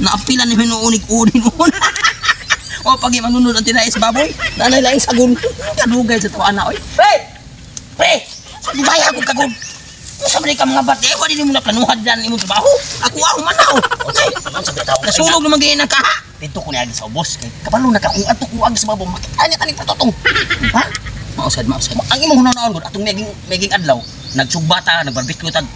Naapilan ni hinuunig-unig mo. O pag manunod ang tinay sa baboy, nanay lang sagun. Kadugay sa tuwa na, oy. Pre! Pre! Sa dugaya akong kagun. Sabi ka mga bati, wala din mo na planuhan dyan imong trabaho. Ako ang manaw. Okay, naman sabi tao. Nasulog naman ganyan ng kaha. Dito ko niya sa ubos. Kapalo na ka, kung ato kuwag sa babaw, makita niya taning patotong. Ha? Mausad. Ang imong hunaw-naon ko, atong meging adlaw, nagsugbata, nagbarbecue tag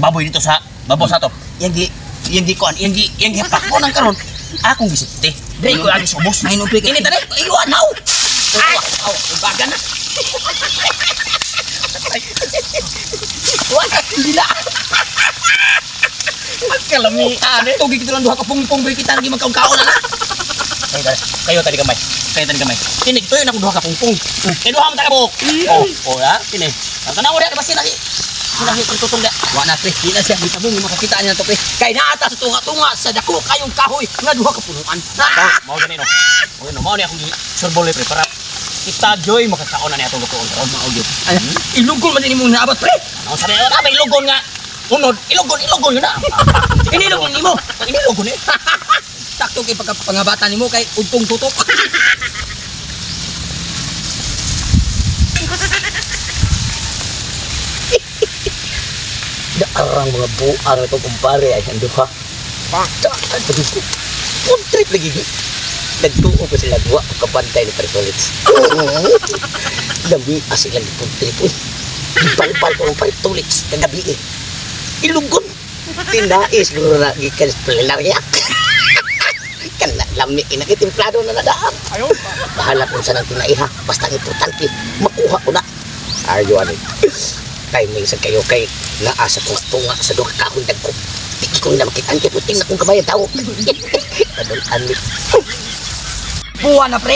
baboy dito sa babaw sa to. Yang pakko nang karon. Akong gisipte. Dre ko agi sa ubos. May nupli ka. Ini tadi, iwan naw. Aw, baga na. Wala, gila. Magkalamian eh. Tugi kita lang duha ka pungpong beri kita lagi magkaon-kaon na. Kayo tadi gamay. Tinig to yun ako duha ka pungpong. Kaya duha mo takabok. Oh ya, ini. Ang tanaw dia basi lagi. Sinahi tutong dia. Wa na pre, di na siya gitabong makakita niya to pre. Kay naata sa tunga-tunga sa dako kayong kahoy nga duha ka punuan. Mao gani no. Mao ni akong surbol pre para kita joy makakaon na niya itong lukoon. Mao gyud. Ilugon man din imong naabot pre. Ano sabi na ba ilugon nga? Unod, ilugon yun na. Inilugon nimo. Inilugon ni. Sakto kay pagkapangabatan nimo kay udtong tutok. Arang mga buang itong kumpare ay duha. Daan pa dito. One trip lagi. Nagtuo ko sila duha o kabantay ni Paritolits. Dami asilang itong trip. Ipalpal ko ng Paritolits na gabi eh. Ilugon. Tinais guro na gikan sa planarya. Kan lami inakitimplado na nadaan. Bahala kung saan ang tinaiha. Basta ang importante, makuha ko na. Ayun eh. Timing sa kayo kay naasa kong tunga sa duha kahoy dagko. Di ko na makita ang puting na kong kabayan tao. Adol anit. Buwan na pre.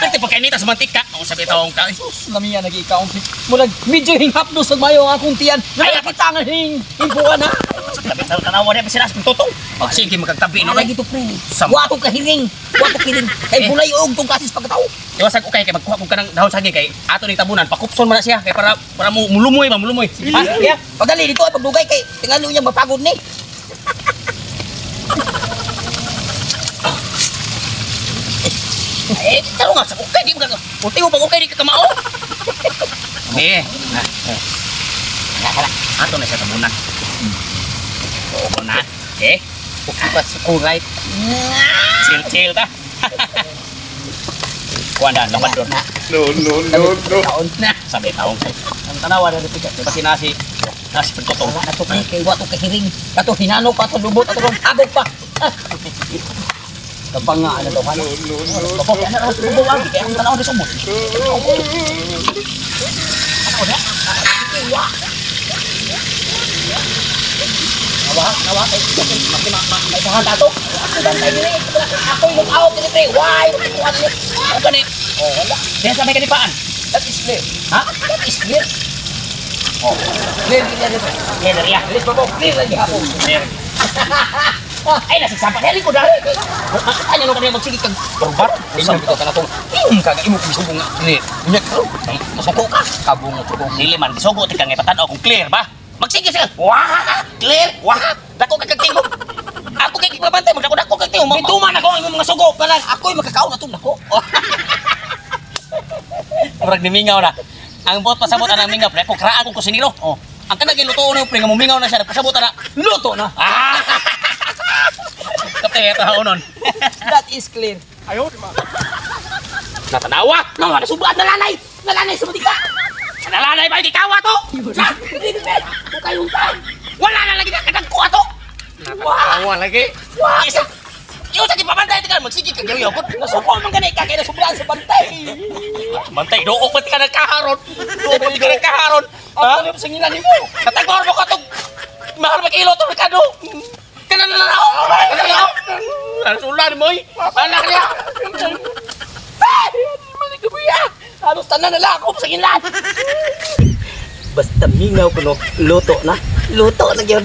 Pwede pa kainita sa mantika. Ako sabi taong ka. Lamiya nag-ikaon. Murag medyo hinghapdo sa mayo ang akong tiyan. Nakakita nga himpuan na. Sabi taong tanawa niya pasinas kong totong. Sige magkagtabi no. Lagi to pre. Wato kahiring. Wato kiling. Kay bulay og tong kasis pagkatao. Iwasag ko kay magkuha ko kanang dahon sagi kay ato ni tabunan pakupson man na siya kay para mulumoy. Ha? Yeah. Pagdali dito ay pagdugay kay tingalo niya mapagod ni. Taro nga sa ukay di mga puti mo pag ukay di ka kamao. Ato na siya tabunan. Oo na. Pas alright. Chill ta. Kuanda laman doon. No. Sabi taong say. Ang tanawa na dito kasi nasi pertotong. Ato kay wato kahiring. Ato hinano pa to lubot ato agod pa. Kapag nga ano to ano. Kapag ano bubuwag kay ang tanaw ni sumot. Ako na. Nawa kay may sahan dato. Dan kay dili ako yung out dili pre. Why? Ano kani? Oh, wala. Diyan sa may kanipaan. That is clear. Ha? That is clear. Oh, clear dito. Clear ya. Clear lagi ako. Clear. Ay nasisampa dali ko dali. Ano no kaniyang magsige kag barbar? Isang bitaw ka na tong. Kaga imo bisubong nga clear. Unya ko. Masuko ka. Kabungot ko. Dili man gisugo ti kang ipatan-aw kung clear ba? Magsige sila. Wah! Clear. Wah! Dako ka kag tingog. Ako kay gibabantay mo dako kag tingog. Ituman ako ang mga sugo pala. Ako'y makakaon na to nako. Murag nimingaw na. Ang bot pasabot anang mingaw pre. Kukraan ko kusinilo. Oh. Ang kanang giluto na pre nga mumingaw na siya. Pasabot na. Luto na. Kapte ito haunon. That is clear. Ayo di ba? Natanawa. Nawa na subuan na lanay. Nalanay sa butika. Nalanay ba ikaw ato? Bukay untay. Wala na lagi na kadagko ato. Natanawa lagi. Yung sakit pabantay tinggal magsige kag yaw ko. Nasuko man gani ka kay nasubuan sa bantay. Bantay dook pati ka nagkaharon. Dook pati ka nagkaharon. Ano yung singilan nimo? Katagor mo ka tog mahal makilo to merkado. Kana na lao. Sulan mo ay. Anak niya. Maligubiya. Halos tanan na lang ako sa singilan. Basta mingaw ko no. Luto na. Luto na gyud.